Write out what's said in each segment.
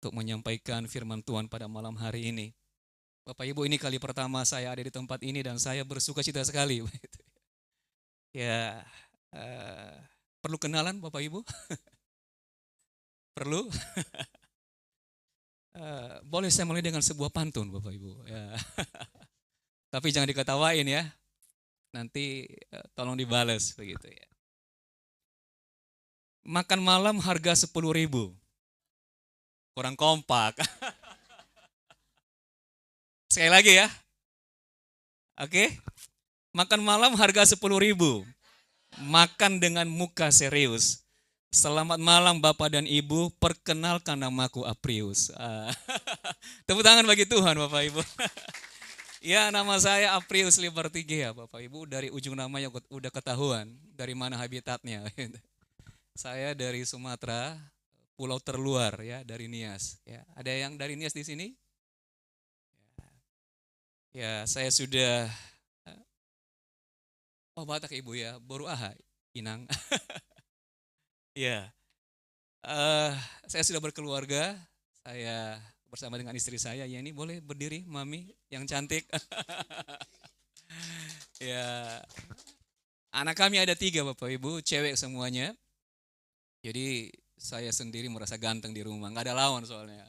untuk menyampaikan firman Tuhan pada malam hari ini. Bapak Ibu, ini kali pertama saya ada di tempat ini dan saya bersuka cita sekali. Ya, eh, perlu kenalan Bapak Ibu? Perlu? Boleh saya mulai dengan sebuah pantun Bapak Ibu? Ya. Tapi jangan diketawain ya, nanti tolong dibales begitu ya. Makan malam harga 10.000, kurang kompak. Sekali lagi ya, oke? Makan malam harga 10.000, makan dengan muka serius. Selamat malam Bapak dan Ibu, perkenalkan namaku Aprius. Tepuk tangan bagi Tuhan Bapak Ibu. Ya, nama saya Aprius Libertigea Bapak Ibu. Dari ujung namanya udah ketahuan dari mana habitatnya. Saya dari Sumatera, pulau terluar ya, dari Nias. Ya, ada yang dari Nias di sini? Ya, saya sudah oh Batak Ibu ya, baru aha, Inang. Ya, eh, saya sudah berkeluarga. Saya bersama dengan istri saya. Ya ini boleh berdiri, Mami yang cantik. Ya, anak kami ada 3 Bapak Ibu, cewek semuanya. Jadi saya sendiri merasa ganteng di rumah, nggak ada lawan soalnya.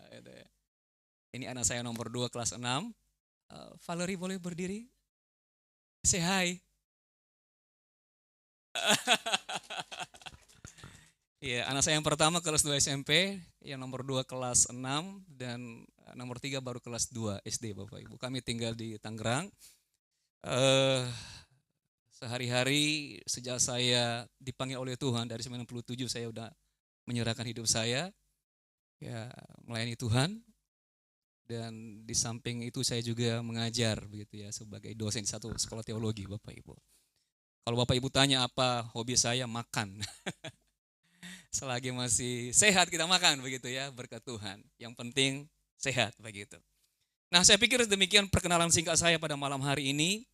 Ini anak saya nomor 2 kelas 6. Valerie boleh berdiri? Say hi. Ya, anak saya yang pertama kelas 2 SMP, yang nomor 2 kelas 6, dan nomor 3 baru kelas 2 SD Bapak Ibu. Kami tinggal di Tangerang. Eh, Sehari-hari sejak saya dipanggil oleh Tuhan dari 97 saya udah menyerahkan hidup saya ya melayani Tuhan, dan di samping itu saya juga mengajar begitu ya sebagai dosen di satu sekolah teologi Bapak Ibu. Kalau Bapak Ibu tanya apa hobi saya, makan. Selagi masih sehat kita makan begitu ya, berkat Tuhan. Yang penting sehat begitu. Nah, saya pikir demikian perkenalan singkat saya pada malam hari ini.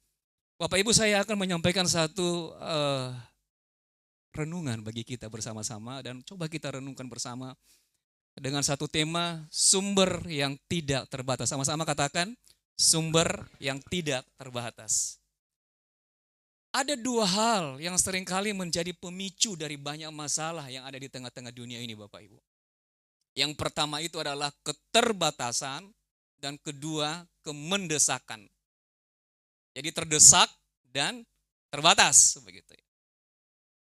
Bapak Ibu, saya akan menyampaikan satu renungan bagi kita bersama-sama, dan coba kita renungkan bersama dengan satu tema sumber yang tidak terbatas. Sama-sama katakan sumber yang tidak terbatas. Ada 2 hal yang seringkali menjadi pemicu dari banyak masalah yang ada di tengah-tengah dunia ini Bapak Ibu. Yang pertama itu adalah keterbatasan, dan kedua kemendesakan. Jadi terdesak dan terbatas begitu ya.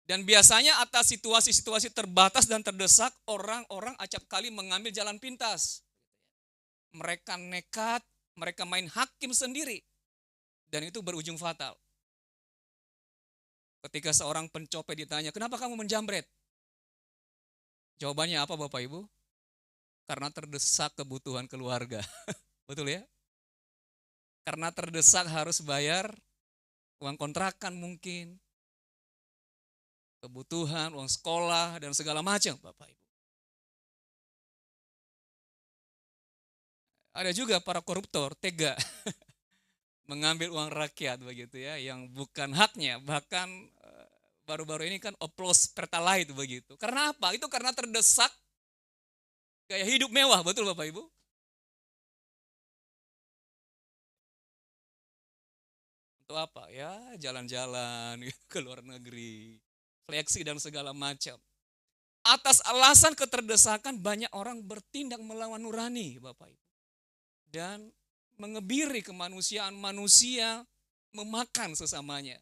Dan biasanya atas situasi-situasi terbatas dan terdesak, orang-orang acap kali mengambil jalan pintas. Mereka nekat, mereka main hakim sendiri, dan itu berujung fatal. Ketika seorang pencopet ditanya, kenapa kamu menjamret? Jawabannya apa Bapak Ibu? Karena terdesak kebutuhan keluarga. Betul ya? Karena terdesak harus bayar uang kontrakan mungkin, kebutuhan, uang sekolah, dan segala macam Bapak Ibu. Ada juga para koruptor tega mengambil uang rakyat begitu ya, yang bukan haknya. Bahkan baru-baru ini kan oplos pertalite begitu. Karena apa? Itu karena terdesak gaya hidup mewah, betul Bapak Ibu? Untuk apa? Ya jalan-jalan ke luar negeri, fleksi dan segala macam. Atas alasan keterdesakan banyak orang bertindak melawan nurani Bapak Ibu. Dan mengebiri kemanusiaan manusia, memakan sesamanya,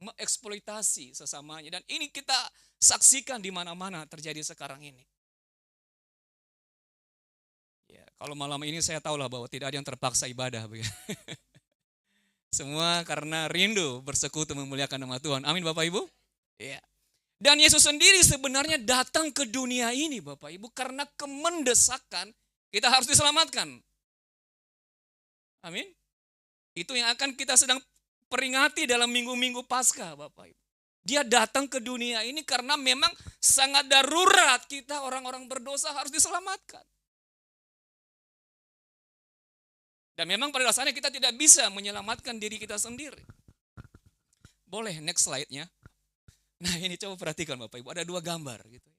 mengeksploitasi sesamanya. Dan ini kita saksikan di mana-mana terjadi sekarang ini. Ya, kalau malam ini saya tahulah bahwa tidak ada yang terpaksa ibadah. Semua karena rindu bersekutu memuliakan nama Tuhan. Amin Bapak Ibu. Ya. Dan Yesus sendiri sebenarnya datang ke dunia ini Bapak Ibu karena kemendesakan kita harus diselamatkan. Amin. Itu yang akan kita sedang peringati dalam minggu-minggu Paskah Bapak Ibu. Dia datang ke dunia ini karena memang sangat darurat kita orang-orang berdosa harus diselamatkan. Dan memang pada dasarnya kita tidak bisa menyelamatkan diri kita sendiri. Boleh next slide-nya. Nah ini coba perhatikan Bapak Ibu, ada 2 gambar gitu.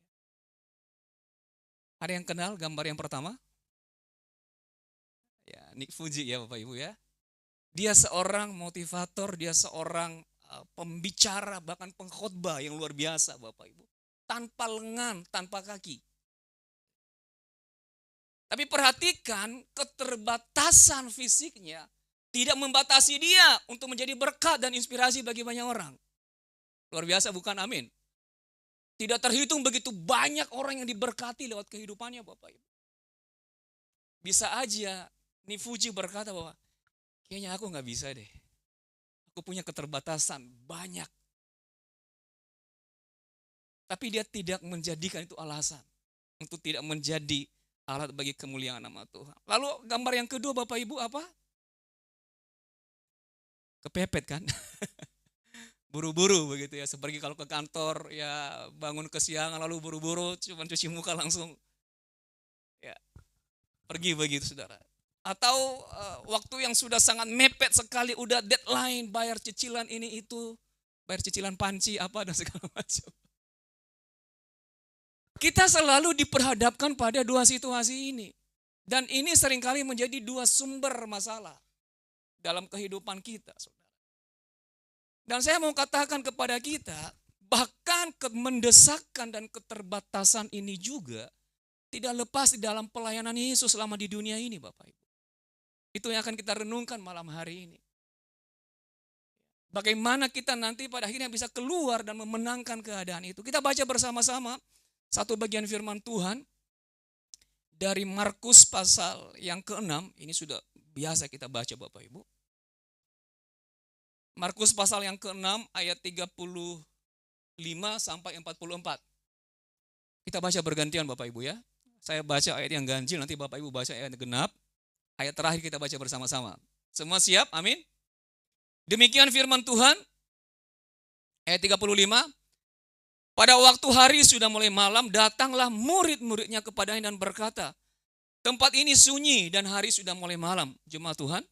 Ada yang kenal gambar yang pertama? Ya, Nick Fuji ya Bapak Ibu ya. Dia seorang motivator, dia seorang pembicara, bahkan pengkhotbah yang luar biasa Bapak Ibu. Tanpa lengan, tanpa kaki. Tapi perhatikan keterbatasan fisiknya tidak membatasi dia untuk menjadi berkat dan inspirasi bagi banyak orang. Luar biasa bukan? Amin. Tidak terhitung begitu banyak orang yang diberkati lewat kehidupannya Bapak Ibu. Bisa aja Nifuji berkata bahwa kayaknya aku nggak bisa deh. Aku punya keterbatasan banyak. Tapi dia tidak menjadikan itu alasan untuk tidak menjadi alat bagi kemuliaan nama Tuhan. Lalu gambar yang kedua Bapak Ibu apa? Kepepet kan? Buru-buru begitu ya. Seperti kalau ke kantor ya bangun kesiangan lalu buru-buru cuma cuci muka langsung ya pergi begitu saudara. Atau waktu yang sudah sangat mepet sekali udah deadline bayar cicilan ini itu, bayar cicilan panci apa dan segala macam. Kita selalu diperhadapkan pada dua situasi ini. Dan ini seringkali menjadi dua sumber masalah dalam kehidupan kita, saudara. Dan saya mau katakan kepada kita, bahkan kemendesakan dan keterbatasan ini juga tidak lepas di dalam pelayanan Yesus selama di dunia ini, Bapak Ibu. Itu yang akan kita renungkan malam hari ini. Bagaimana kita nanti pada akhirnya bisa keluar dan memenangkan keadaan itu. Kita baca bersama-sama satu bagian firman Tuhan dari Markus pasal yang ke-6. Ini sudah biasa kita baca Bapak Ibu. Markus pasal yang ke-6 ayat 35 sampai 44. Kita baca bergantian Bapak Ibu ya. Saya baca ayat yang ganjil, nanti Bapak Ibu baca ayat yang genap. Ayat terakhir kita baca bersama-sama. Semua siap? Amin. Demikian firman Tuhan. Ayat 35. Pada waktu hari sudah mulai malam, datanglah murid-muridnya kepadanya dan berkata, tempat ini sunyi dan hari sudah mulai malam. Jemaat Tuhan.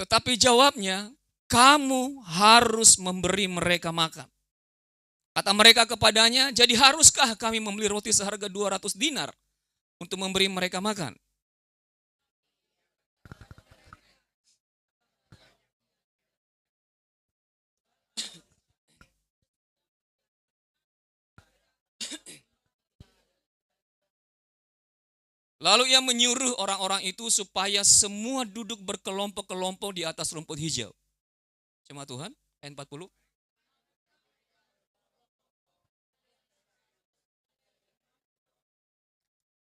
Tetapi jawabnya, kamu harus memberi mereka makan. Kata mereka kepadanya, jadi haruskah kami membeli roti seharga 200 dinar untuk memberi mereka makan? Lalu ia menyuruh orang-orang itu supaya semua duduk berkelompok-kelompok di atas rumput hijau. Jemaat Tuhan, ayat 40.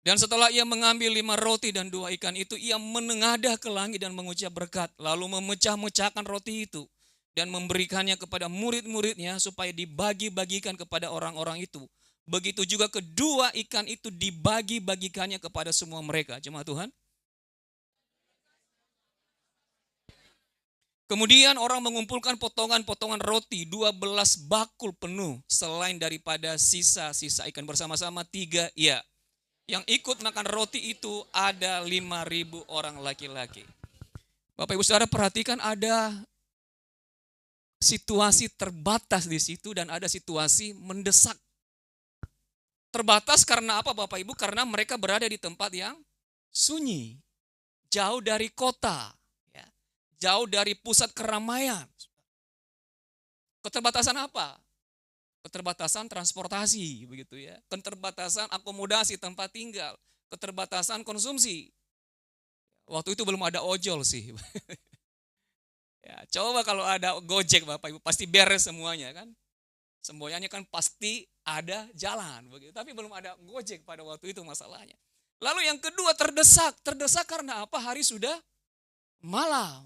Dan setelah ia mengambil 5 roti dan 2 ikan itu, ia menengadah ke langit dan mengucap berkat. Lalu memecah-mecahkan roti itu dan memberikannya kepada murid-muridnya supaya dibagi-bagikan kepada orang-orang itu. Begitu juga kedua ikan itu dibagi-bagikannya kepada semua mereka. Jemaat Tuhan. Kemudian orang mengumpulkan potongan-potongan roti 12 bakul penuh selain daripada sisa-sisa ikan bersama-sama 3 ya. Yang ikut makan roti itu ada 5.000 orang laki-laki. Bapak Ibu Saudara perhatikan ada situasi terbatas di situ dan ada situasi mendesak. Terbatas karena apa Bapak Ibu? Karena mereka berada di tempat yang sunyi, jauh dari kota, ya, jauh dari pusat keramaian. Keterbatasan apa? Keterbatasan transportasi, begitu ya. Keterbatasan akomodasi tempat tinggal, keterbatasan konsumsi. Waktu itu belum ada ojol sih. Ya, coba kalau ada Gojek Bapak Ibu pasti beres semuanya kan. Semuanya kan pasti ada jalan begitu. Tapi belum ada Gojek pada waktu itu masalahnya. Lalu yang kedua terdesak. Terdesak karena apa? Hari sudah malam.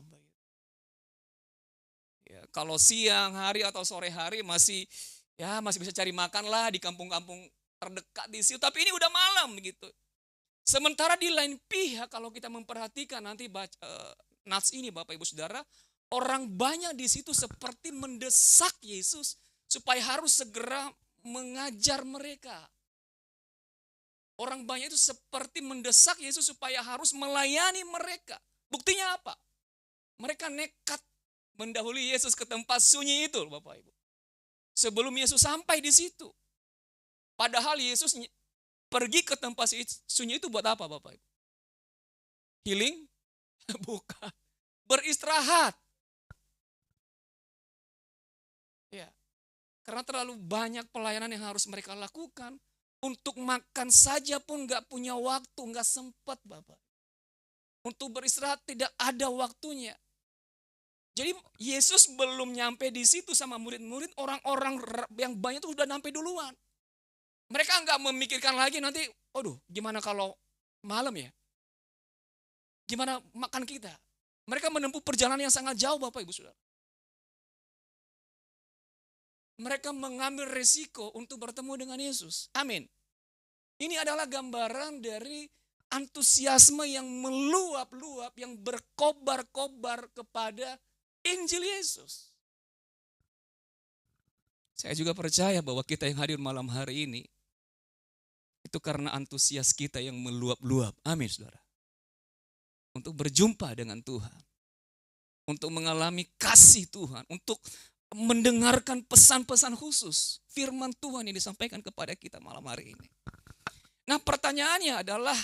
Ya, kalau siang hari atau sore hari masih bisa cari makan lah di kampung-kampung terdekat di situ. Tapi ini udah malam begitu. Sementara di lain pihak kalau kita memperhatikan nanti nats ini Bapak Ibu Saudara, orang banyak di situ seperti mendesak Yesus supaya harus segera mengajar mereka. Orang banyak itu seperti mendesak Yesus supaya harus melayani mereka. Buktinya apa? Mereka nekat mendahului Yesus ke tempat sunyi itu, Bapak Ibu. Sebelum Yesus sampai di situ. Padahal Yesus pergi ke tempat sunyi itu buat apa, Bapak Ibu? Healing? Bukan. Beristirahat. Ya. Karena terlalu banyak pelayanan yang harus mereka lakukan. Untuk makan saja pun gak punya waktu, gak sempat, Bapak. Untuk beristirahat tidak ada waktunya. Jadi Yesus belum nyampe di situ sama murid-murid, orang-orang yang banyak itu sudah nyampe duluan. Mereka nggak memikirkan lagi nanti, aduh gimana kalau malam ya? Gimana makan kita? Mereka menempuh perjalanan yang sangat jauh Bapak Ibu Saudara. Mereka mengambil resiko untuk bertemu dengan Yesus. Amin. Ini adalah gambaran dari antusiasme yang meluap-luap, yang berkobar-kobar kepada Injil Yesus. Saya juga percaya bahwa kita yang hadir malam hari ini, itu karena antusias kita yang meluap-luap. Amin, saudara. Untuk berjumpa dengan Tuhan. Untuk mengalami kasih Tuhan. Untuk mendengarkan pesan-pesan khusus. Firman Tuhan yang disampaikan kepada kita malam hari ini. Nah pertanyaannya adalah,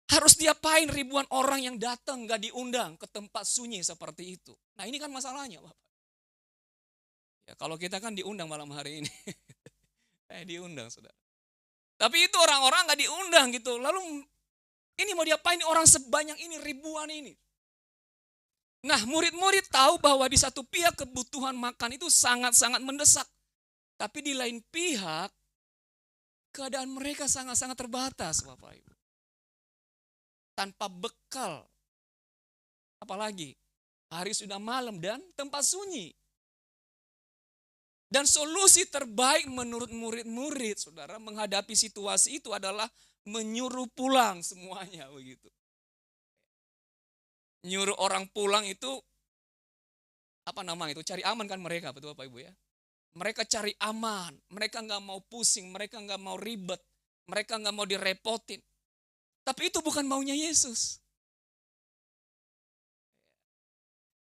harus diapain ribuan orang yang datang gak diundang ke tempat sunyi seperti itu? Nah ini kan masalahnya Bapak. Ya, kalau kita kan diundang malam hari ini. Diundang saudara. Tapi itu orang-orang gak diundang gitu. Lalu ini mau diapain orang sebanyak ini, ribuan ini? Nah murid-murid tahu bahwa di satu pihak kebutuhan makan itu sangat-sangat mendesak. Tapi di lain pihak, keadaan mereka sangat-sangat terbatas Bapak Ibu. Tanpa bekal. Apalagi hari sudah malam dan tempat sunyi. Dan solusi terbaik menurut murid-murid saudara menghadapi situasi itu adalah menyuruh pulang semuanya begitu. Nyuruh orang pulang itu cari aman kan mereka, betul Bapak Ibu ya. Mereka cari aman, mereka nggak mau pusing, mereka nggak mau ribet, mereka nggak mau direpotin. Tapi itu bukan maunya Yesus.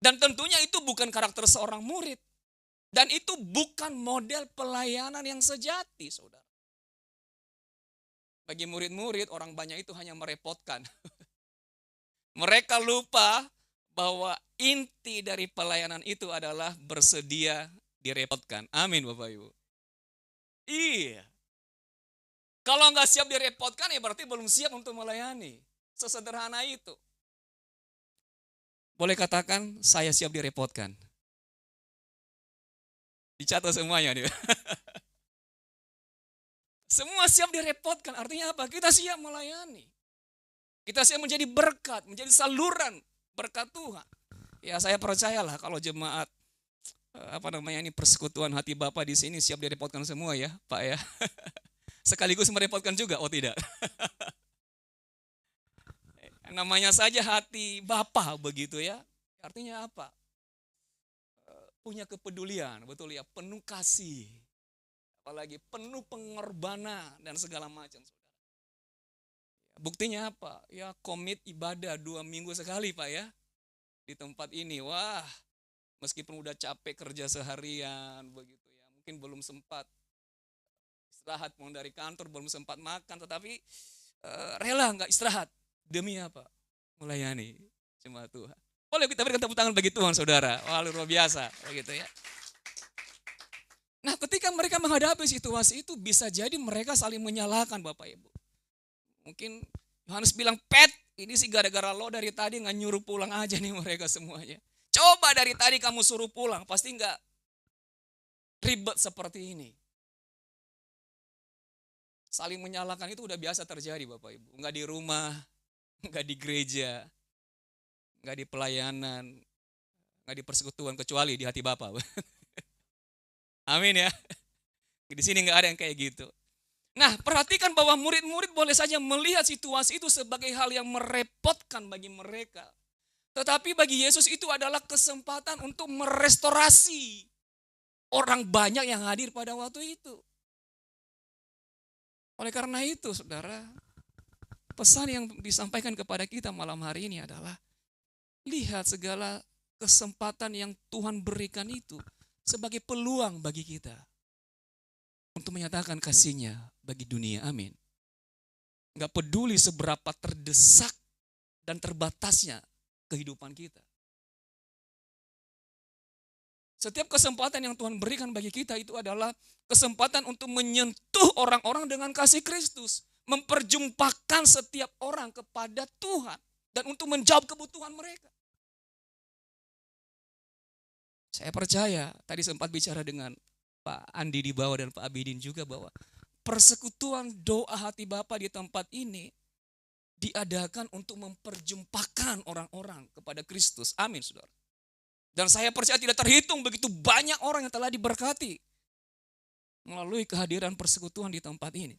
Dan tentunya itu bukan karakter seorang murid. Dan itu bukan model pelayanan yang sejati, saudara. Bagi murid-murid, orang banyak itu hanya merepotkan. Mereka lupa bahwa inti dari pelayanan itu adalah bersedia direpotkan. Amin Bapak Ibu. Iya. Kalau nggak siap direpotkan ya berarti belum siap untuk melayani. Sesederhana itu. Boleh katakan saya siap direpotkan. Dicatat semuanya dia. Semua siap direpotkan. Artinya apa? Kita siap melayani. Kita siap menjadi berkat, menjadi saluran berkat Tuhan. Ya saya percayalah kalau jemaat ini persekutuan hati Bapa di sini siap direpotkan semua ya, Pak ya. Sekaligus merepotkan juga, oh tidak. Namanya saja hati Bapa begitu ya. Artinya apa? Punya kepedulian, betul ya, penuh kasih. Apalagi penuh pengorbanan dan segala macam. Buktinya apa? Ya komit ibadah 2 minggu sekali Pak ya. Di tempat ini, wah meskipun udah capek kerja seharian begitu ya. Mungkin belum sempat istirahat pulang dari kantor, belum sempat makan. Tetapi rela nggak istirahat. Demi apa? Melayani jemaat Tuhan. Boleh kita berikan tepuk tangan bagi Tuhan saudara. Wah luar biasa begitu ya. Nah ketika mereka menghadapi situasi itu bisa jadi mereka saling menyalahkan Bapak Ibu. Mungkin Yohanes bilang, Pet, ini sih gara-gara lo dari tadi nggak nyuruh pulang aja nih mereka semuanya. Coba dari tadi kamu suruh pulang, pasti nggak ribet seperti ini. Saling menyalahkan itu udah biasa terjadi Bapak Ibu. Nggak di rumah, nggak di gereja, nggak di pelayanan, nggak di persekutuan, kecuali di hati Bapak. Amin ya. Di sini nggak ada yang kayak gitu. Nah, perhatikan bahwa murid-murid boleh saja melihat situasi itu sebagai hal yang merepotkan bagi mereka. Tetapi bagi Yesus itu adalah kesempatan untuk merestorasi orang banyak yang hadir pada waktu itu. Oleh karena itu, saudara, pesan yang disampaikan kepada kita malam hari ini adalah lihat segala kesempatan yang Tuhan berikan itu sebagai peluang bagi kita untuk menyatakan kasih-Nya bagi dunia. Amin. Nggak peduli seberapa terdesak dan terbatasnya kehidupan kita. Setiap kesempatan yang Tuhan berikan bagi kita itu adalah kesempatan untuk menyentuh orang-orang dengan kasih Kristus. Memperjumpakan setiap orang kepada Tuhan. Dan untuk menjawab kebutuhan mereka. Saya percaya, tadi sempat bicara dengan Pak Andi di bawah dan Pak Abidin juga bahwa persekutuan doa hati Bapa di tempat ini diadakan untuk memperjumpakan orang-orang kepada Kristus. Amin, saudara. Dan saya percaya tidak terhitung begitu banyak orang yang telah diberkati melalui kehadiran persekutuan di tempat ini.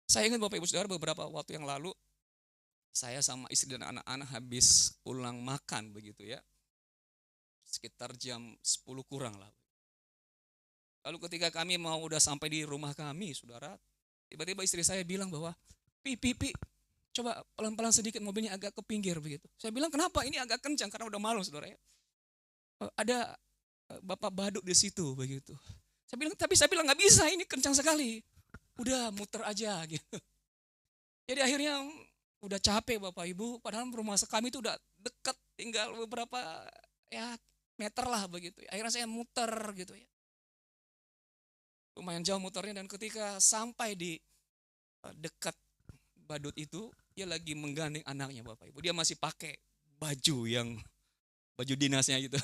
Saya ingat Bapak Ibu Saudara beberapa waktu yang lalu, saya sama istri dan anak-anak habis pulang makan begitu ya. Sekitar jam 10 kurang lah. Lalu ketika kami mau udah sampai di rumah kami, saudara, tiba-tiba istri saya bilang bahwa, Pi, coba pelan-pelan sedikit mobilnya agak ke pinggir begitu. Saya bilang kenapa? Ini agak kencang karena udah malam saudara ya. Ada Bapak Badut di situ begitu. Saya bilang nggak bisa, ini kencang sekali. Udah muter aja gitu. Jadi akhirnya udah capek Bapak Ibu, padahal rumah kami itu udah dekat, tinggal beberapa ya meter lah begitu. Akhirnya saya muter gitu ya. Lumayan jauh muternya dan ketika sampai di dekat Badut itu, dia lagi menggandeng anaknya Bapak Ibu. Dia masih pakai baju dinasnya gitu.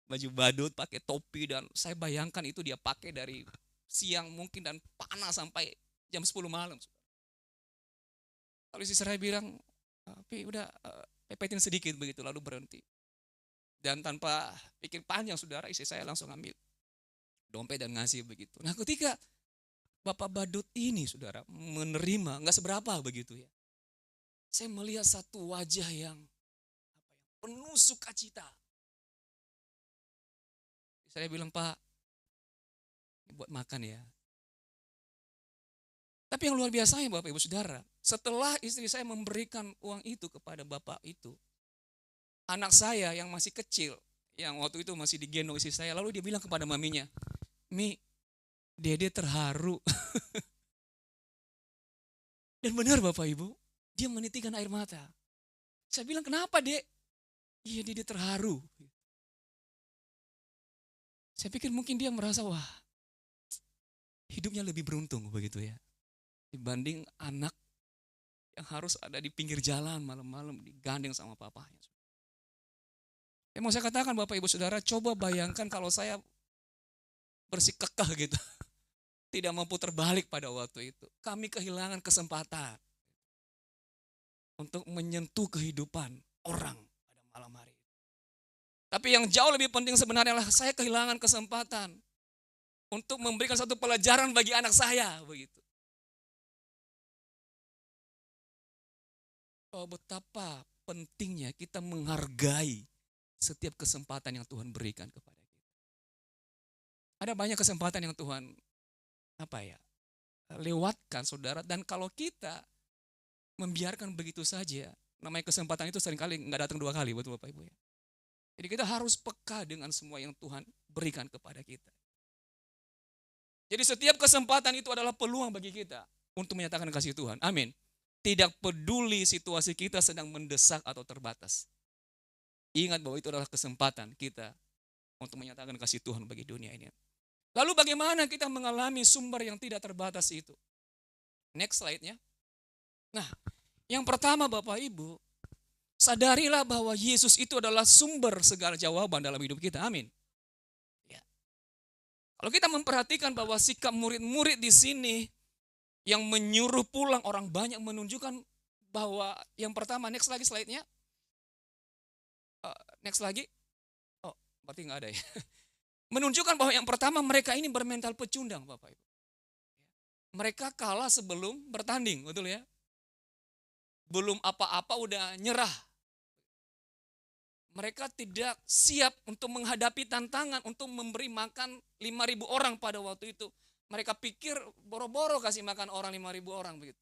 Baju badut, pakai topi dan saya bayangkan itu dia pakai dari siang mungkin dan panas sampai jam 10 malam. Lalu istri saya bilang, Pi udah pepetin sedikit begitu lalu berhenti. Dan tanpa pikir panjang saudara, istri saya langsung ambil dompet dan ngasih begitu. Nah ketika Bapak Badut ini saudara menerima, nggak seberapa begitu ya. Saya melihat satu wajah yang penuh sukacita. Saya bilang, Pak, buat makan ya. Tapi yang luar biasanya Bapak Ibu Saudara, setelah istri saya memberikan uang itu kepada Bapak itu, anak saya yang masih kecil, yang waktu itu masih digendong istri saya, lalu dia bilang kepada maminya, Mi, Dede terharu. Dan benar Bapak Ibu, dia menitikkan air mata. Saya bilang, kenapa Dek? Iya, Dede terharu. Saya pikir mungkin dia merasa, wah, hidupnya lebih beruntung begitu ya. Dibanding anak yang harus ada di pinggir jalan malam-malam digandeng sama papanya. Yang mau saya katakan Bapak Ibu Saudara, coba bayangkan kalau saya bersikukuh gitu. Tidak mampu terbalik pada waktu itu. Kami kehilangan kesempatan untuk menyentuh kehidupan orang pada malam hari. Tapi yang jauh lebih penting sebenarnya adalah saya kehilangan kesempatan untuk memberikan satu pelajaran bagi anak saya begitu. Oh, betapa pentingnya kita menghargai setiap kesempatan yang Tuhan berikan kepada kita. Ada banyak kesempatan yang Tuhan lewatkan saudara, dan kalau kita membiarkan begitu saja, namanya kesempatan itu seringkali nggak datang dua kali, betul Bapak Ibu ya. Jadi kita harus peka dengan semua yang Tuhan berikan kepada kita. Jadi setiap kesempatan itu adalah peluang bagi kita untuk menyatakan kasih Tuhan. Amin. Tidak peduli situasi kita sedang mendesak atau terbatas. Ingat bahwa itu adalah kesempatan kita untuk menyatakan kasih Tuhan bagi dunia ini. Lalu bagaimana kita mengalami sumber yang tidak terbatas itu? Next slide-nya. Nah, yang pertama Bapak Ibu, sadarilah bahwa Yesus itu adalah sumber segala jawaban dalam hidup kita. Amin. Ya. Kalau kita memperhatikan bahwa sikap murid-murid di sini yang menyuruh pulang orang banyak menunjukkan bahwa yang pertama, next lagi slide-nya. Next lagi. Oh, berarti nggak ada ya. Menunjukkan bahwa yang pertama mereka ini bermental pecundang Bapak Ibu. Mereka kalah sebelum bertanding, betul ya? Belum apa-apa udah nyerah. Mereka tidak siap untuk menghadapi tantangan untuk memberi makan 5.000 orang pada waktu itu. Mereka pikir boro-boro kasih makan orang 5.000 orang begitu.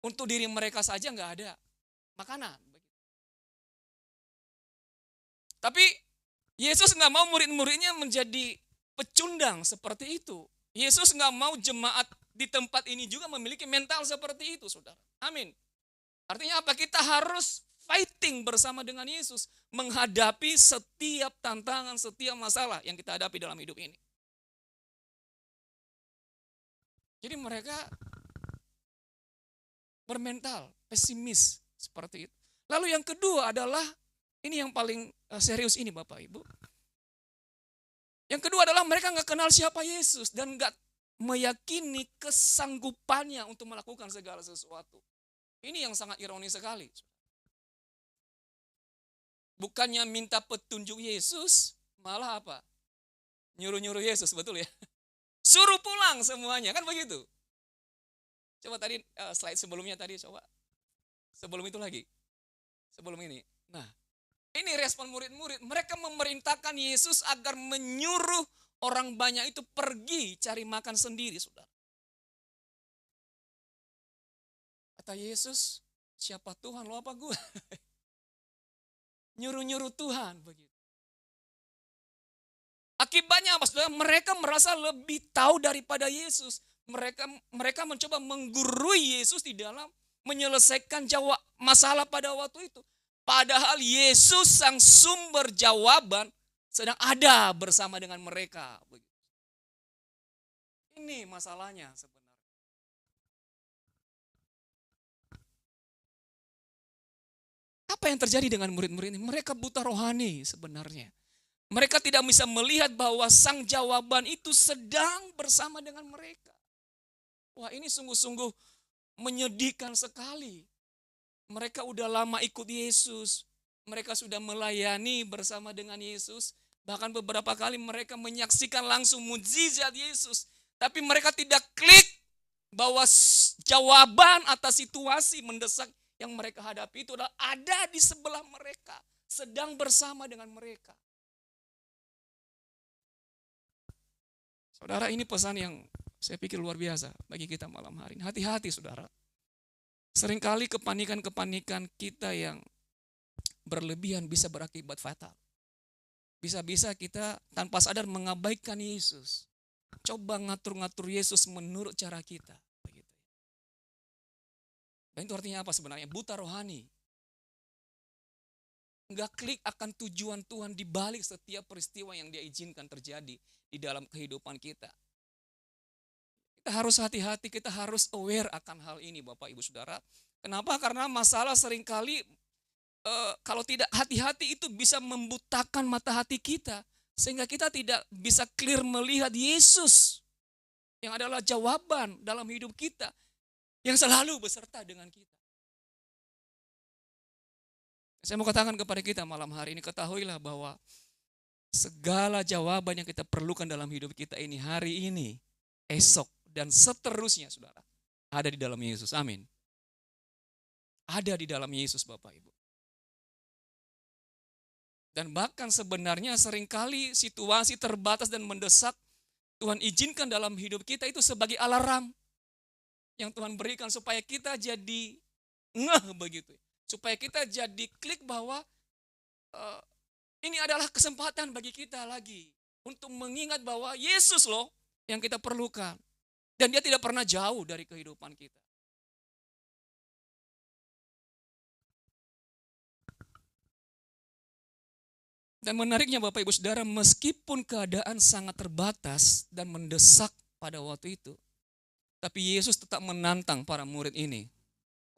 Untuk diri mereka saja nggak ada makanan. Tapi Yesus nggak mau murid-muridnya menjadi pecundang seperti itu. Yesus nggak mau jemaat di tempat ini juga memiliki mental seperti itu, saudara. Amin. Artinya apa? Kita harus fighting bersama dengan Yesus. Menghadapi setiap tantangan, setiap masalah yang kita hadapi dalam hidup ini. Jadi mereka bermental pesimis seperti itu. Lalu yang kedua adalah, ini yang paling serius ini Bapak Ibu. Yang kedua adalah mereka nggak kenal siapa Yesus dan nggak meyakini kesanggupannya untuk melakukan segala sesuatu. Ini yang sangat ironis sekali. Bukannya minta petunjuk Yesus, malah apa? Nyuruh-nyuruh Yesus, betul ya? Suruh pulang semuanya, kan begitu? Coba tadi slide sebelumnya tadi, coba. Sebelum itu lagi. Sebelum ini. Nah, ini respon murid-murid. Mereka memerintahkan Yesus agar menyuruh orang banyak itu pergi cari makan sendiri, saudara. Kata Yesus, siapa Tuhan, lo apa gue? Nyuruh-nyuruh Tuhan, begitu. Akibatnya apa, saudara? Mereka merasa lebih tahu daripada Yesus. Mereka mencoba menggurui Yesus di dalam menyelesaikan masalah pada waktu itu. Padahal Yesus sang sumber jawaban sedang ada bersama dengan mereka. Ini masalahnya sebenarnya. Apa yang terjadi dengan murid-murid ini? Mereka buta rohani sebenarnya. Mereka tidak bisa melihat bahwa sang jawaban itu sedang bersama dengan mereka. Wah, ini sungguh-sungguh menyedihkan sekali. Mereka udah lama ikut Yesus. Mereka sudah melayani bersama dengan Yesus. Bahkan beberapa kali mereka menyaksikan langsung mukjizat Yesus. Tapi mereka tidak klik bahwa jawaban atas situasi mendesak yang mereka hadapi itu adalah ada di sebelah mereka. Sedang bersama dengan mereka. Saudara, ini pesan yang saya pikir luar biasa bagi kita malam hari ini. Hati-hati saudara. Seringkali kepanikan-kepanikan kita yang berlebihan bisa berakibat fatal. Bisa-bisa kita tanpa sadar mengabaikan Yesus. Coba ngatur-ngatur Yesus menurut cara kita. Dan itu artinya apa sebenarnya? Buta rohani. Enggak klik akan tujuan Tuhan di balik setiap peristiwa yang Dia izinkan terjadi di dalam kehidupan kita. Kita harus hati-hati, kita harus aware akan hal ini Bapak Ibu Saudara. Kenapa? Karena masalah seringkali kalau tidak hati-hati itu bisa membutakan mata hati kita. Sehingga kita tidak bisa clear melihat Yesus yang adalah jawaban dalam hidup kita. Yang selalu beserta dengan kita. Saya mau katakan kepada kita malam hari ini, ketahuilah bahwa segala jawaban yang kita perlukan dalam hidup kita ini hari ini, esok, dan seterusnya saudara, ada di dalam Yesus. Amin. Ada di dalam Yesus Bapak Ibu. Dan bahkan sebenarnya seringkali situasi terbatas dan mendesak Tuhan izinkan dalam hidup kita itu sebagai alarm yang Tuhan berikan supaya kita jadi ngeh begitu. Supaya kita jadi klik bahwa ini adalah kesempatan bagi kita lagi untuk mengingat bahwa Yesus loh yang kita perlukan. Dan Dia tidak pernah jauh dari kehidupan kita. Dan menariknya Bapak Ibu Saudara, meskipun keadaan sangat terbatas dan mendesak pada waktu itu, tapi Yesus tetap menantang para murid ini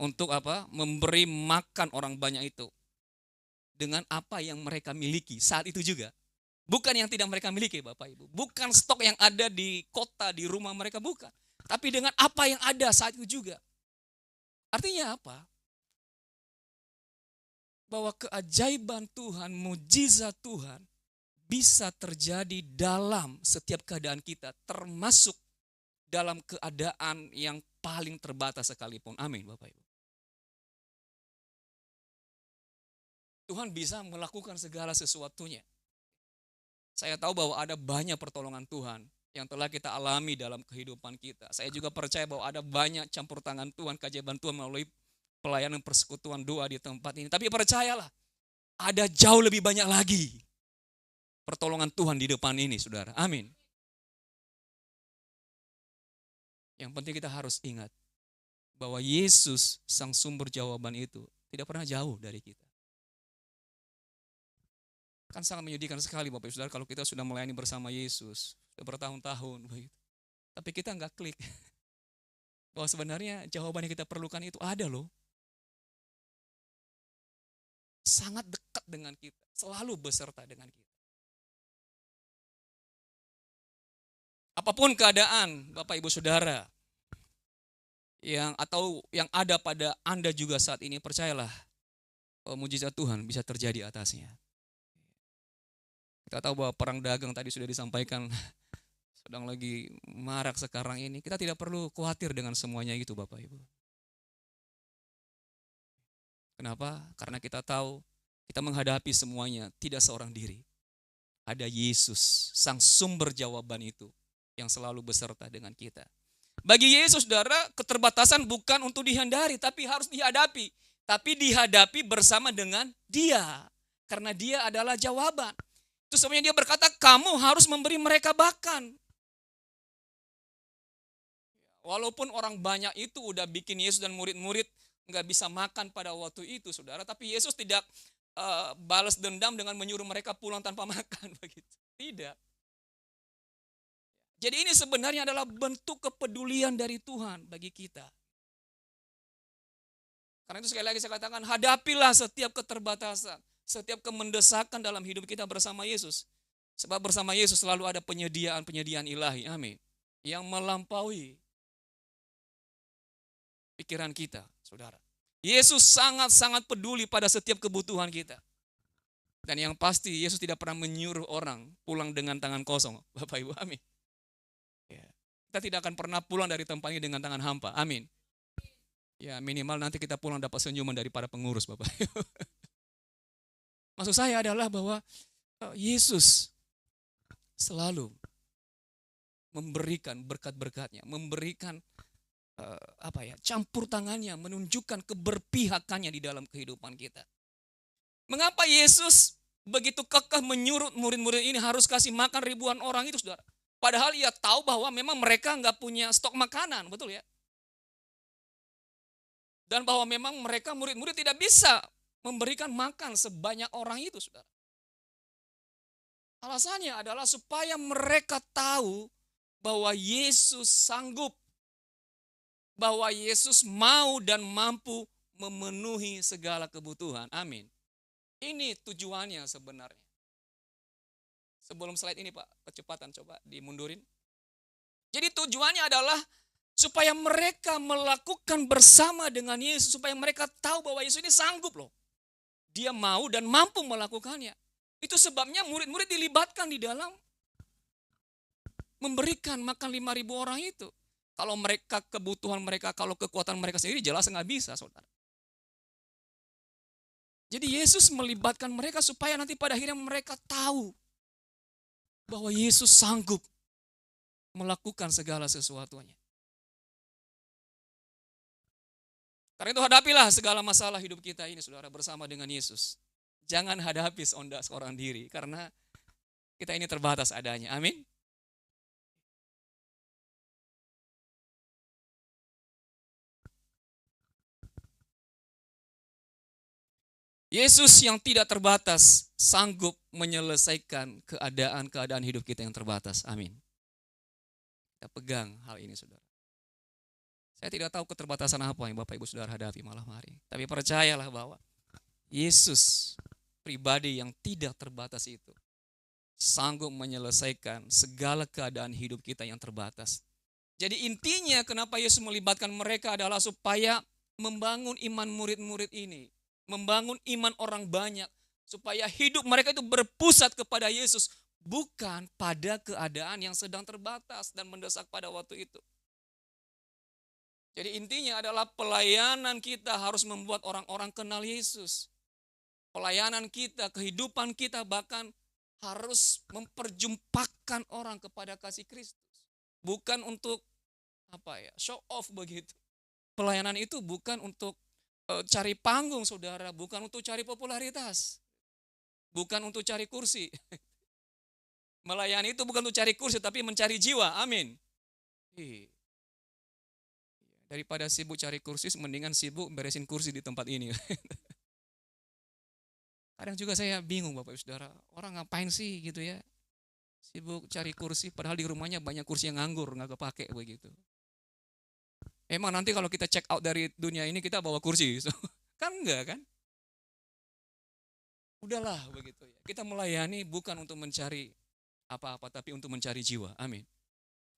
untuk apa? Memberi makan orang banyak itu dengan apa yang mereka miliki saat itu juga. Bukan yang tidak mereka miliki Bapak Ibu. Bukan stok yang ada di kota, di rumah mereka, bukan. Tapi dengan apa yang ada saat itu juga. Artinya apa? Bahwa keajaiban Tuhan, mujizat Tuhan bisa terjadi dalam setiap keadaan kita. Termasuk dalam keadaan yang paling terbatas sekalipun. Amin Bapak Ibu. Tuhan bisa melakukan segala sesuatunya. Saya tahu bahwa ada banyak pertolongan Tuhan yang telah kita alami dalam kehidupan kita. Saya juga percaya bahwa ada banyak campur tangan Tuhan, keajaiban Tuhan melalui pelayanan persekutuan doa di tempat ini. Tapi percayalah, ada jauh lebih banyak lagi pertolongan Tuhan di depan ini, saudara. Amin. Yang penting kita harus ingat bahwa Yesus, sang sumber jawaban itu, tidak pernah jauh dari kita. Kan sangat menyedihkan sekali Bapak Ibu Saudara kalau kita sudah melayani bersama Yesus, sudah bertahun-tahun begitu. Tapi kita nggak klik bahwa sebenarnya jawaban yang kita perlukan itu ada loh. Sangat dekat dengan kita, selalu beserta dengan kita. Apapun keadaan Bapak Ibu Saudara yang ada pada Anda juga saat ini, percayalah mujizat Tuhan bisa terjadi atasnya. Kita tahu bahwa perang dagang tadi sudah disampaikan sedang lagi marak sekarang ini. Kita tidak perlu khawatir dengan semuanya itu Bapak Ibu. Kenapa? Karena kita tahu kita menghadapi semuanya tidak seorang diri. Ada Yesus, sang sumber jawaban itu yang selalu beserta dengan kita. Bagi Yesus, saudara, keterbatasan bukan untuk dihindari, tapi harus dihadapi. Tapi dihadapi bersama dengan Dia. Karena Dia adalah jawaban. Itu sebabnya Dia berkata, kamu harus memberi mereka makan. Walaupun orang banyak itu udah bikin Yesus dan murid-murid nggak bisa makan pada waktu itu, saudara. Tapi Yesus tidak balas dendam dengan menyuruh mereka pulang tanpa makan. Begitu. Tidak. Jadi ini sebenarnya adalah bentuk kepedulian dari Tuhan bagi kita. Karena itu sekali lagi saya katakan, hadapilah setiap keterbatasan, setiap kemendesakan dalam hidup kita bersama Yesus. Sebab bersama Yesus selalu ada penyediaan ilahi, amin. Yang melampaui pikiran kita, saudara. Yesus sangat-sangat peduli pada setiap kebutuhan kita. Dan yang pasti Yesus tidak pernah menyuruh orang pulang dengan tangan kosong, Bapak Ibu, amin. Kita tidak akan pernah pulang dari tempat ini dengan tangan hampa. Amin. Ya minimal nanti kita pulang dapat senyuman dari para pengurus Bapak. Maksud saya adalah bahwa Yesus selalu memberikan berkat-berkatnya, memberikan campur tangannya, menunjukkan keberpihakannya di dalam kehidupan kita. Mengapa Yesus begitu kekeh menyuruh murid-murid ini harus kasih makan ribuan orang itu, saudara? Padahal Ia tahu bahwa memang mereka nggak punya stok makanan, betul ya? Dan bahwa memang mereka murid-murid tidak bisa memberikan makan sebanyak orang itu, saudara. Alasannya adalah supaya mereka tahu bahwa Yesus sanggup, bahwa Yesus mau dan mampu memenuhi segala kebutuhan. Amin. Ini tujuannya sebenarnya. Sebelum slide ini Pak, kecepatan coba dimundurin. Jadi tujuannya adalah supaya mereka melakukan bersama dengan Yesus, supaya mereka tahu bahwa Yesus ini sanggup loh. Dia mau dan mampu melakukannya. Itu sebabnya murid-murid dilibatkan di dalam memberikan makan 5.000 orang itu. Kalau mereka kebutuhan mereka, kalau kekuatan mereka sendiri jelas nggak bisa, saudara. Jadi Yesus melibatkan mereka supaya nanti pada akhirnya mereka tahu bahwa Yesus sanggup melakukan segala sesuatunya. Karena itu hadapilah segala masalah hidup kita ini, saudara, bersama dengan Yesus. Jangan hadapi seorang diri, karena kita ini terbatas adanya. Amin. Yesus yang tidak terbatas sanggup menyelesaikan keadaan-keadaan hidup kita yang terbatas. Amin. Kita pegang hal ini, saudara. Saya tidak tahu keterbatasan apa yang Bapak Ibu Saudara hadapi malam hari. Tapi percayalah bahwa Yesus pribadi yang tidak terbatas itu sanggup menyelesaikan segala keadaan hidup kita yang terbatas. Jadi intinya kenapa Yesus melibatkan mereka adalah supaya membangun iman murid-murid ini. Membangun iman orang banyak. Supaya hidup mereka itu berpusat kepada Yesus. Bukan pada keadaan yang sedang terbatas dan mendesak pada waktu itu. Jadi intinya adalah pelayanan kita harus membuat orang-orang kenal Yesus. Pelayanan kita, kehidupan kita bahkan harus memperjumpakan orang kepada kasih Kristus. Bukan untuk show off begitu. Pelayanan itu bukan untuk cari panggung, saudara, bukan untuk cari popularitas. bukan untuk cari kursi. Melayani itu bukan untuk cari kursi, tapi mencari jiwa. Amin. Daripada sibuk cari kursi, mendingan sibuk beresin kursi di tempat ini. Kadang juga saya bingung Bapak Ibu Saudara, orang ngapain sih gitu ya? Sibuk cari kursi, padahal di rumahnya banyak kursi yang nganggur, nggak kepake begitu. Emang nanti kalau kita check out dari dunia ini, kita bawa kursi? Kan enggak kan? Udahlah begitu ya. Kita melayani bukan untuk mencari apa-apa, tapi untuk mencari jiwa. Amin.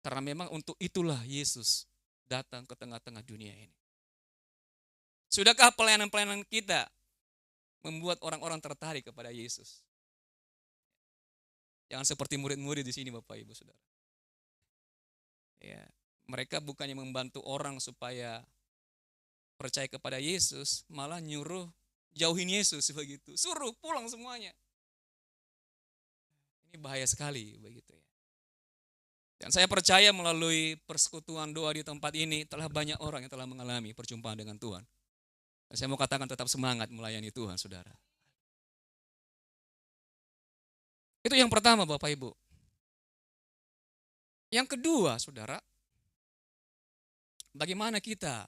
Karena memang untuk itulah Yesus datang ke tengah-tengah dunia ini. Sudahkah pelayanan-pelayanan kita membuat orang-orang tertarik kepada Yesus? Jangan seperti murid-murid di sini Bapak Ibu Saudara. Ya, mereka bukannya membantu orang supaya percaya kepada Yesus, malah nyuruh jauhin Yesus begitu. Suruh pulang semuanya. Ini bahaya sekali begitu ya. Dan saya percaya melalui persekutuan doa di tempat ini telah banyak orang yang telah mengalami perjumpaan dengan Tuhan. Dan saya mau katakan tetap semangat melayani Tuhan, Saudara. Itu yang pertama Bapak Ibu. Yang kedua, Saudara, bagaimana kita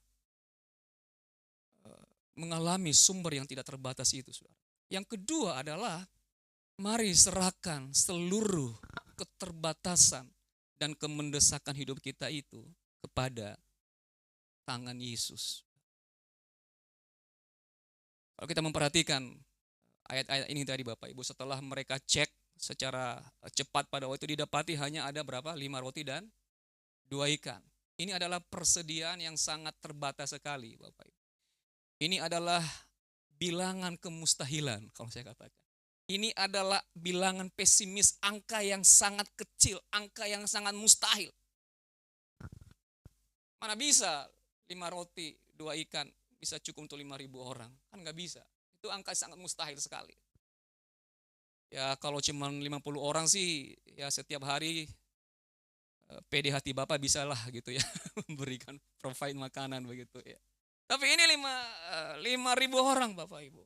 mengalami sumber yang tidak terbatas itu, Saudara. Yang kedua adalah mari serahkan seluruh keterbatasan dan kemendesakan hidup kita itu kepada tangan Yesus. Kalau kita memperhatikan ayat-ayat ini tadi Bapak Ibu, setelah mereka cek secara cepat pada waktu itu didapati hanya ada berapa? 5 roti dan 2 ikan. Ini adalah persediaan yang sangat terbatas sekali Bapak Ibu. Ini adalah bilangan kemustahilan kalau saya katakan. Ini adalah bilangan pesimis, angka yang sangat kecil, angka yang sangat mustahil. Mana bisa 5 roti, 2 ikan bisa cukup untuk 5.000 orang? Kan nggak bisa. Itu angka sangat mustahil sekali. Ya kalau cuma 50 orang sih, ya setiap hari PD hati Bapak bisalah gitu ya, memberikan provide makanan begitu ya. Tapi ini 5.000 orang Bapak Ibu.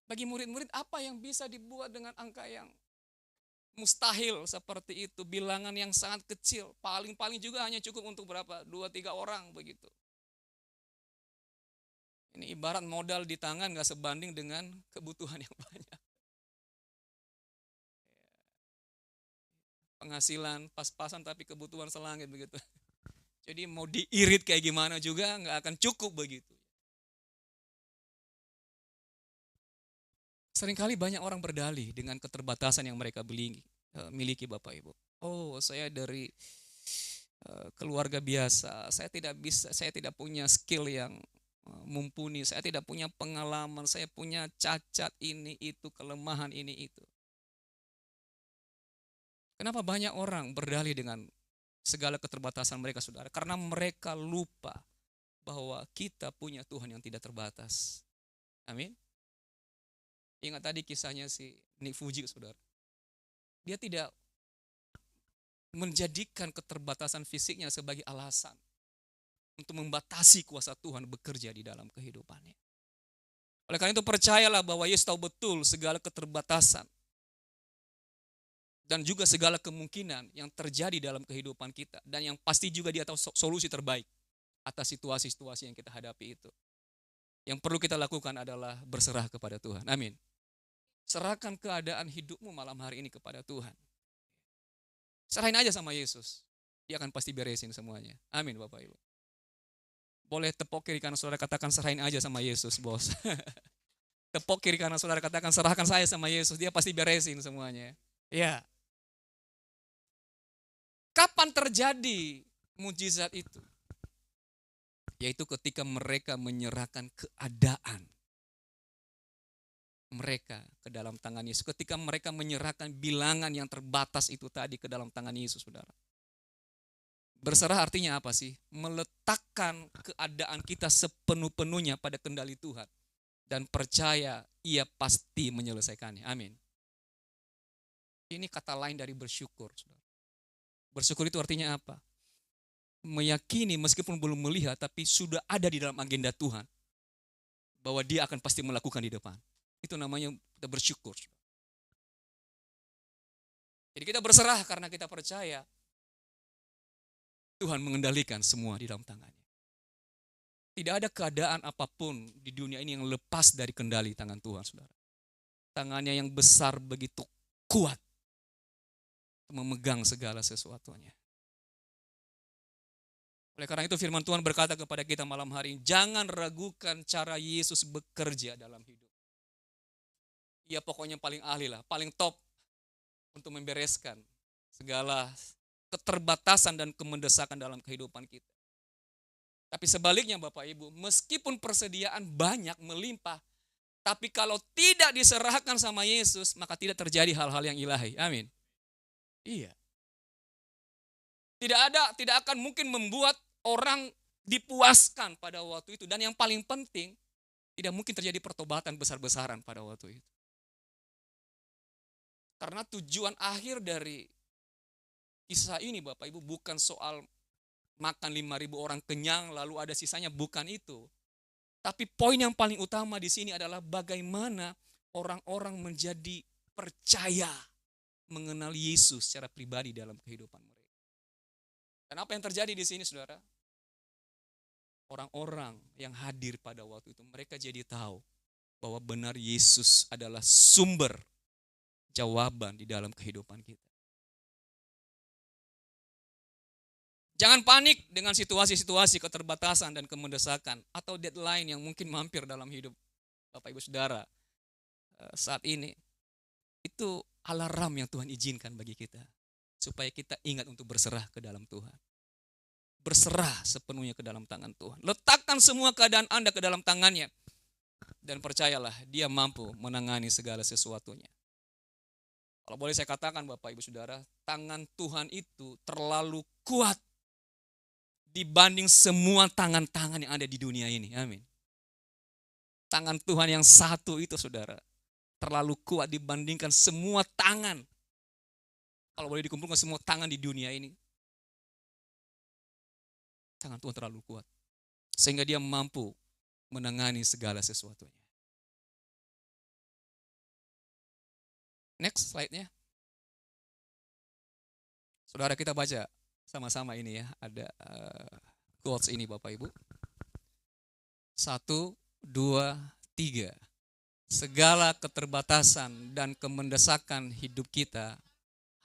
Bagi murid-murid apa yang bisa dibuat dengan angka yang mustahil seperti itu, bilangan yang sangat kecil, paling-paling juga hanya cukup untuk berapa? 2-3 orang begitu. Ini ibarat modal di tangan gak sebanding dengan kebutuhan yang banyak. Penghasilan pas-pasan tapi kebutuhan selangit begitu. Jadi mau diirit kayak gimana juga gak akan cukup begitu. Seringkali banyak orang berdalih dengan keterbatasan yang mereka miliki Bapak Ibu. Oh, saya dari keluarga biasa, saya tidak punya skill yang mumpuni, saya tidak punya pengalaman, saya punya cacat ini itu, kelemahan ini itu. Kenapa banyak orang berdalih dengan segala keterbatasan mereka, Saudara? Karena mereka lupa bahwa kita punya Tuhan yang tidak terbatas. Amin. Ingat tadi kisahnya si Nick Fuji, Saudara. Dia tidak menjadikan keterbatasan fisiknya sebagai alasan untuk membatasi kuasa Tuhan bekerja di dalam kehidupannya. Oleh karena itu percayalah bahwa Yesus tahu betul segala keterbatasan dan juga segala kemungkinan yang terjadi dalam kehidupan kita. Dan yang pasti juga Dia tahu solusi terbaik atas situasi-situasi yang kita hadapi itu. Yang perlu kita lakukan adalah berserah kepada Tuhan. Amin. Serahkan keadaan hidupmu malam hari ini kepada Tuhan. Serahin aja sama Yesus. Dia akan pasti beresin semuanya. Amin Bapak Ibu. Boleh tepuk kiri kanan saudara katakan serahin aja sama Yesus bos. Tepuk kiri kanan saudara katakan serahkan saya sama Yesus. Dia pasti beresin semuanya. Ya. Kapan terjadi mujizat itu? Yaitu ketika mereka menyerahkan keadaan mereka ke dalam tangan Yesus. Ketika mereka menyerahkan bilangan yang terbatas itu tadi ke dalam tangan Yesus, Saudara. Berserah artinya apa sih? Meletakkan keadaan kita sepenuh-penuhnya pada kendali Tuhan. Dan percaya Ia pasti menyelesaikannya. Amin. Ini kata lain dari bersyukur, Saudara. Bersyukur itu artinya apa? Meyakini meskipun belum melihat, tapi sudah ada di dalam agenda Tuhan. Bahwa Dia akan pasti melakukan di depan. Itu namanya kita bersyukur. Jadi kita berserah karena kita percaya Tuhan mengendalikan semua di dalam tangannya. Tidak ada keadaan apapun di dunia ini yang lepas dari kendali tangan Tuhan, saudara. Tangannya yang besar begitu kuat memegang segala sesuatunya. Oleh karena itu firman Tuhan berkata kepada kita malam hari ini, jangan ragukan cara Yesus bekerja dalam hidup. Ia pokoknya paling ahli lah, paling top untuk membereskan segala keterbatasan dan kemendesakan dalam kehidupan kita. Tapi sebaliknya Bapak Ibu, meskipun persediaan banyak melimpah, tapi kalau tidak diserahkan sama Yesus, maka tidak terjadi hal-hal yang ilahi. Amin. Iya. Tidak akan mungkin membuat orang dipuaskan pada waktu itu. Dan yang paling penting, tidak mungkin terjadi pertobatan besar-besaran pada waktu itu. Karena tujuan akhir dari kisah ini Bapak Ibu bukan soal makan 5.000 orang kenyang lalu ada sisanya, bukan itu. Tapi poin yang paling utama di sini adalah bagaimana orang-orang menjadi percaya mengenal Yesus secara pribadi dalam kehidupan mereka. Dan apa yang terjadi di sini saudara? Orang-orang yang hadir pada waktu itu, mereka jadi tahu bahwa benar Yesus adalah sumber jawaban di dalam kehidupan kita. Jangan panik dengan situasi-situasi keterbatasan dan kemendesakan atau deadline yang mungkin mampir dalam hidup Bapak Ibu Saudara saat ini. Itu alarm yang Tuhan izinkan bagi kita supaya kita ingat untuk berserah ke dalam Tuhan. Berserah sepenuhnya ke dalam tangan Tuhan. Letakkan semua keadaan Anda ke dalam tangannya dan percayalah Dia mampu menangani segala sesuatunya. Kalau boleh saya katakan Bapak Ibu Saudara, tangan Tuhan itu terlalu kuat dibanding semua tangan-tangan yang ada di dunia ini. Amin. Tangan Tuhan yang satu itu saudara, terlalu kuat dibandingkan semua tangan. Kalau boleh dikumpulkan semua tangan di dunia ini, tangan Tuhan terlalu kuat. Sehingga Dia mampu menangani segala sesuatunya. Next slide-nya. Saudara kita baca sama-sama ini ya, ada quotes ini Bapak Ibu. 1, 2, 3. Segala keterbatasan dan kemendesakan hidup kita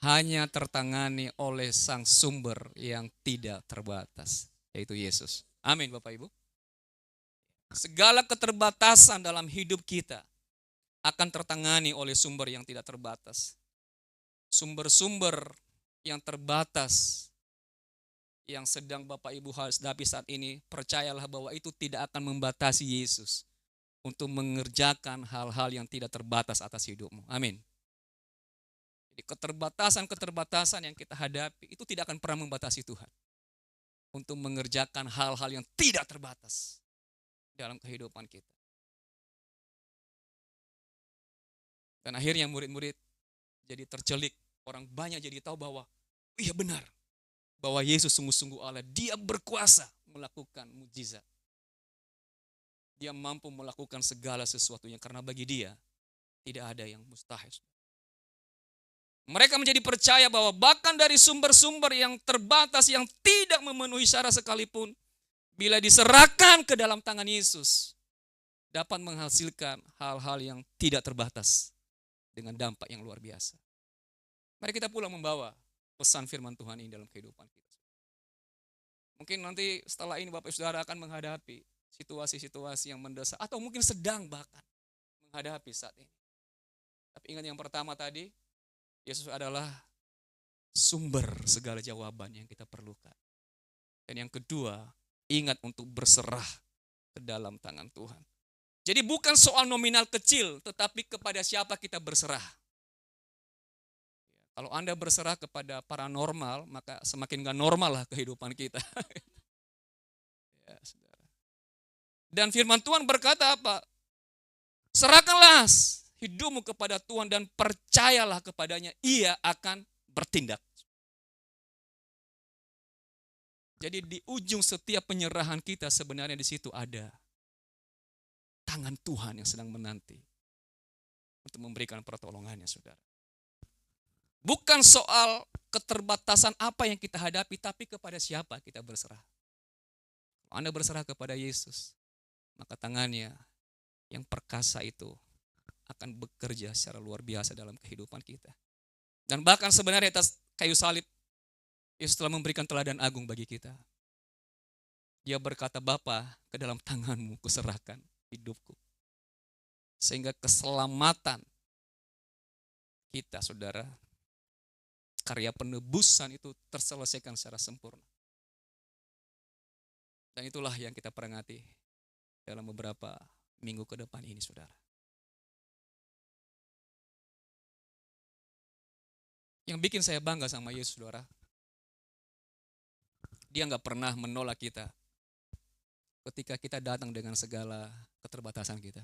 hanya tertangani oleh Sang Sumber yang tidak terbatas, yaitu Yesus. Amin Bapak Ibu. Segala keterbatasan dalam hidup kita akan tertangani oleh sumber yang tidak terbatas. Sumber-sumber yang terbatas yang sedang Bapak Ibu hadapi saat ini, percayalah bahwa itu tidak akan membatasi Yesus untuk mengerjakan hal-hal yang tidak terbatas atas hidupmu. Amin. Jadi keterbatasan-keterbatasan yang kita hadapi itu tidak akan pernah membatasi Tuhan untuk mengerjakan hal-hal yang tidak terbatas dalam kehidupan kita. Dan akhirnya murid-murid jadi tercelik, orang banyak jadi tahu bahwa iya benar, bahwa Yesus sungguh-sungguh Allah, Dia berkuasa melakukan mukjizat. Dia mampu melakukan segala sesuatunya karena bagi Dia tidak ada yang mustahil. Mereka menjadi percaya bahwa bahkan dari sumber-sumber yang terbatas yang tidak memenuhi syarat sekalipun, bila diserahkan ke dalam tangan Yesus, dapat menghasilkan hal-hal yang tidak terbatas dengan dampak yang luar biasa. Mari kita pulang membawa pesan firman Tuhan ini dalam kehidupan kita. Mungkin nanti setelah ini Bapak Saudara akan menghadapi situasi-situasi yang mendesak atau mungkin sedang bahkan menghadapi saat ini. Tapi ingat yang pertama tadi, Yesus adalah sumber segala jawaban yang kita perlukan. Dan yang kedua, ingat untuk berserah ke dalam tangan Tuhan. Jadi bukan soal nominal kecil, tetapi kepada siapa kita berserah. Kalau Anda berserah kepada paranormal, maka semakin gak normal lah kehidupan kita. Ya, saudara. Dan firman Tuhan berkata apa? Serahkanlah hidupmu kepada Tuhan dan percayalah kepadanya, Ia akan bertindak. Jadi di ujung setiap penyerahan kita sebenarnya di situ ada tangan Tuhan yang sedang menanti untuk memberikan pertolongannya, saudara. Bukan soal keterbatasan apa yang kita hadapi, tapi kepada siapa kita berserah. Kalau Anda berserah kepada Yesus, maka tangannya yang perkasa itu akan bekerja secara luar biasa dalam kehidupan kita. Dan bahkan sebenarnya atas kayu salib, Yesus telah memberikan teladan agung bagi kita. Dia berkata, Bapa, ke dalam tanganmu kuserahkan hidupku. Sehingga keselamatan kita, saudara, karya penebusan itu terselesaikan secara sempurna. Dan itulah yang kita peringati dalam beberapa minggu ke depan ini, saudara. Yang bikin saya bangga sama Yesus, saudara, dia nggak pernah menolak kita ketika kita datang dengan segala keterbatasan kita.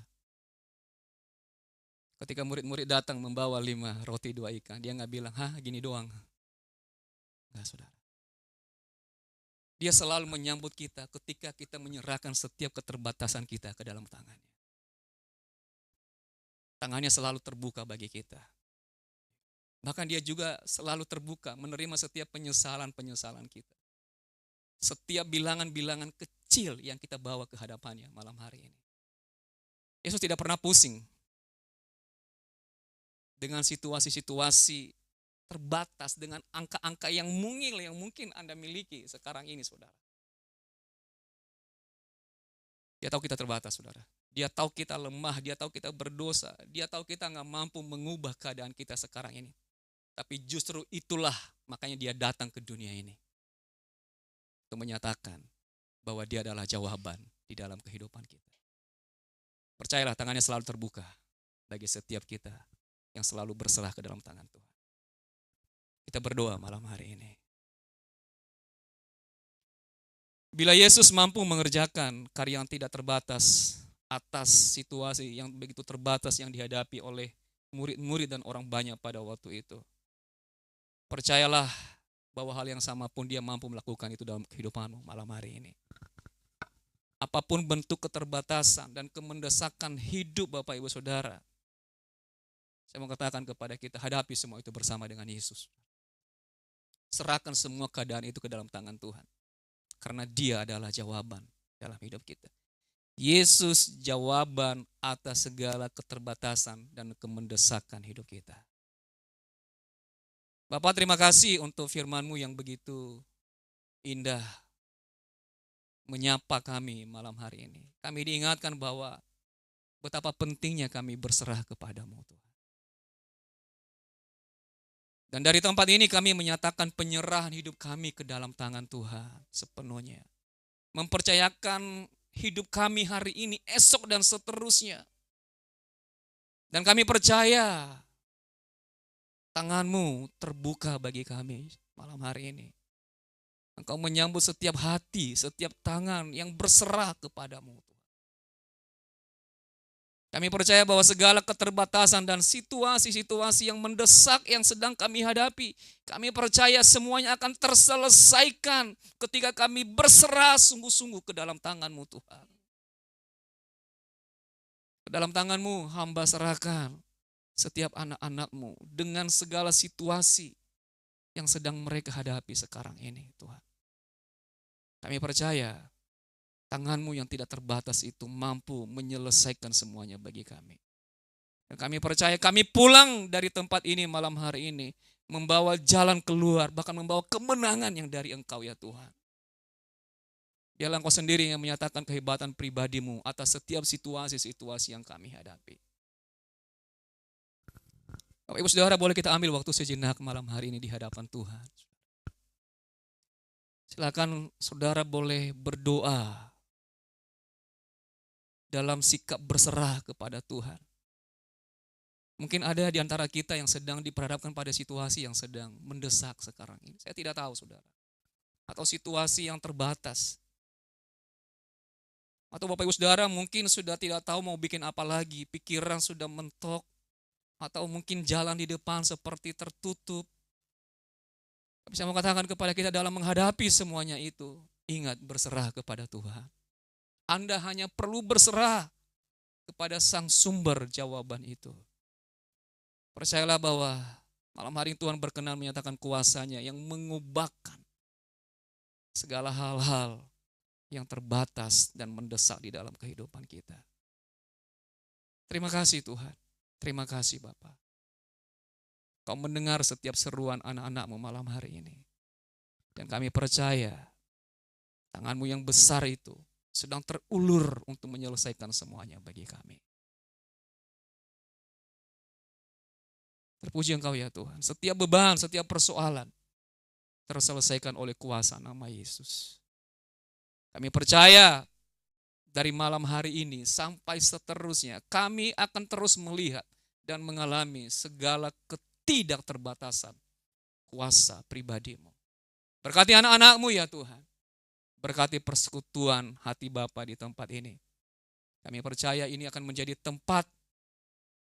Ketika murid-murid datang membawa 5 roti 2 ikan, dia nggak bilang, gini doang. Nggak, saudara. Dia selalu menyambut kita ketika kita menyerahkan setiap keterbatasan kita ke dalam tangannya. Tangannya selalu terbuka bagi kita. Bahkan dia juga selalu terbuka menerima setiap penyesalan-penyesalan kita. Setiap bilangan-bilangan kecil yang kita bawa ke hadapannya malam hari ini. Yesus tidak pernah pusing dengan situasi-situasi terbatas, dengan angka-angka yang mungil yang mungkin Anda miliki sekarang ini, saudara. Dia tahu kita terbatas, saudara. Dia tahu kita lemah, dia tahu kita berdosa, dia tahu kita nggak mampu mengubah keadaan kita sekarang ini. Tapi justru itulah makanya dia datang ke dunia ini untuk menyatakan bahwa dia adalah jawaban di dalam kehidupan kita. Percayalah, tangannya selalu terbuka bagi setiap kita yang selalu berserah ke dalam tangan Tuhan. Kita berdoa malam hari ini. Bila Yesus mampu mengerjakan karya yang tidak terbatas atas situasi yang begitu terbatas yang dihadapi oleh murid-murid dan orang banyak pada waktu itu, percayalah bahwa hal yang sama pun dia mampu melakukan itu dalam kehidupanmu malam hari ini. Apapun bentuk keterbatasan dan kemendesakan hidup Bapak Ibu Saudara, saya mau katakan kepada kita, hadapi semua itu bersama dengan Yesus. Serahkan semua keadaan itu ke dalam tangan Tuhan. Karena dia adalah jawaban dalam hidup kita. Yesus jawaban atas segala keterbatasan dan kemendesakan hidup kita. Bapak, terima kasih untuk firman-Mu yang begitu indah menyapa kami malam hari ini. Kami diingatkan bahwa betapa pentingnya kami berserah kepada-Mu, Tuhan. Dan dari tempat ini kami menyatakan penyerahan hidup kami ke dalam tangan Tuhan sepenuhnya. Mempercayakan hidup kami hari ini, esok dan seterusnya. Dan kami percaya tangan-Mu terbuka bagi kami malam hari ini. Engkau menyambut setiap hati, setiap tangan yang berserah kepada-Mu. Kami percaya bahwa segala keterbatasan dan situasi-situasi yang mendesak yang sedang kami hadapi, kami percaya semuanya akan terselesaikan ketika kami berserah sungguh-sungguh ke dalam tangan-Mu, Tuhan. Ke dalam tangan-Mu hamba serahkan setiap anak-anak-Mu dengan segala situasi yang sedang mereka hadapi sekarang ini, Tuhan. Kami percaya tangan-Mu yang tidak terbatas itu mampu menyelesaikan semuanya bagi kami. Dan kami percaya kami pulang dari tempat ini malam hari ini membawa jalan keluar, bahkan membawa kemenangan yang dari Engkau ya Tuhan. Biarlah Engkau sendiri yang menyatakan kehebatan pribadi-Mu atas setiap situasi-situasi yang kami hadapi. Bapak Ibu Saudara, boleh kita ambil waktu sejenak malam hari ini di hadapan Tuhan. Silakan saudara boleh berdoa dalam sikap berserah kepada Tuhan. Mungkin ada di antara kita yang sedang diperhadapkan pada situasi yang sedang mendesak sekarang ini. Saya tidak tahu, saudara. Atau situasi yang terbatas. Atau Bapak Ibu Saudara mungkin sudah tidak tahu mau bikin apa lagi. Pikiran sudah mentok. Atau mungkin jalan di depan seperti tertutup. Tapi saya mau katakan kepada kita dalam menghadapi semuanya itu, ingat berserah kepada Tuhan. Anda hanya perlu berserah kepada sang sumber jawaban itu. Percayalah bahwa malam hari ini Tuhan berkenan menyatakan kuasa-Nya yang mengubahkan segala hal-hal yang terbatas dan mendesak di dalam kehidupan kita. Terima kasih Tuhan. Terima kasih Bapa. Kau mendengar setiap seruan anak-anak-Mu malam hari ini. Dan kami percaya tangan-Mu yang besar itu sedang terulur untuk menyelesaikan semuanya bagi kami. Terpuji Engkau ya Tuhan. Setiap beban, setiap persoalan terselesaikan oleh kuasa nama Yesus. Kami percaya dari malam hari ini sampai seterusnya kami akan terus melihat dan mengalami segala ketidakterbatasan kuasa pribadi-Mu. Berkati anak-anak-Mu ya Tuhan. Berkati persekutuan hati Bapa di tempat ini. Kami percaya ini akan menjadi tempat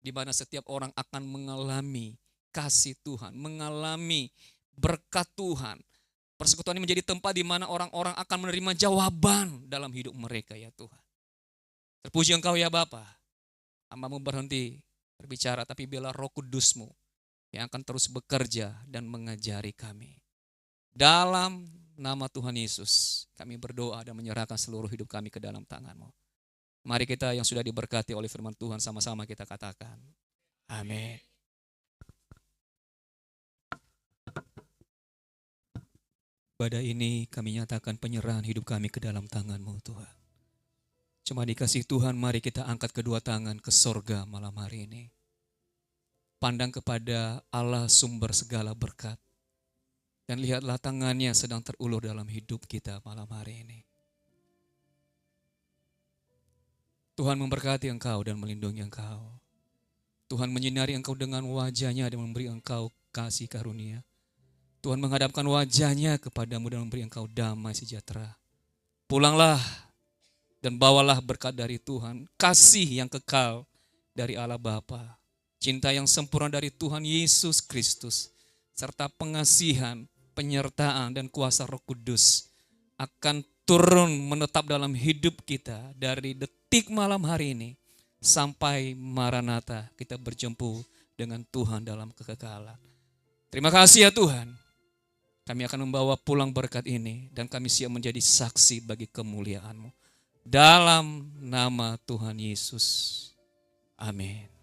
di mana setiap orang akan mengalami kasih Tuhan, mengalami berkat Tuhan. Persekutuan ini menjadi tempat di mana orang-orang akan menerima jawaban dalam hidup mereka ya Tuhan. Terpuji Engkau ya Bapa. Hamba-Mu berhenti berbicara, tapi biarlah Roh Kudus-Mu yang akan terus bekerja dan mengajari kami. Dalam nama Tuhan Yesus, kami berdoa dan menyerahkan seluruh hidup kami ke dalam tangan-Mu. Mari kita yang sudah diberkati oleh firman Tuhan sama-sama kita katakan. Amin. Pada ini kami nyatakan penyerahan hidup kami ke dalam tangan-Mu Tuhan. Cuma dikasih Tuhan, mari kita angkat kedua tangan ke sorga malam hari ini. Pandang kepada Allah sumber segala berkat. Dan lihatlah tangannya sedang terulur dalam hidup kita malam hari ini. Tuhan memberkati engkau dan melindungi engkau. Tuhan menyinari engkau dengan wajah-Nya dan memberi engkau kasih karunia. Tuhan menghadapkan wajah-Nya kepadamu dan memberi engkau damai sejahtera. Pulanglah dan bawalah berkat dari Tuhan, kasih yang kekal dari Allah Bapa, cinta yang sempurna dari Tuhan Yesus Kristus, serta pengasihan, penyertaan dan kuasa Roh Kudus akan turun menetap dalam hidup kita dari detik malam hari ini sampai Maranatha kita berjumpa dengan Tuhan dalam kekekalan. Terima kasih ya Tuhan. Kami akan membawa pulang berkat ini dan kami siap menjadi saksi bagi kemuliaan-Mu. Dalam nama Tuhan Yesus. Amin.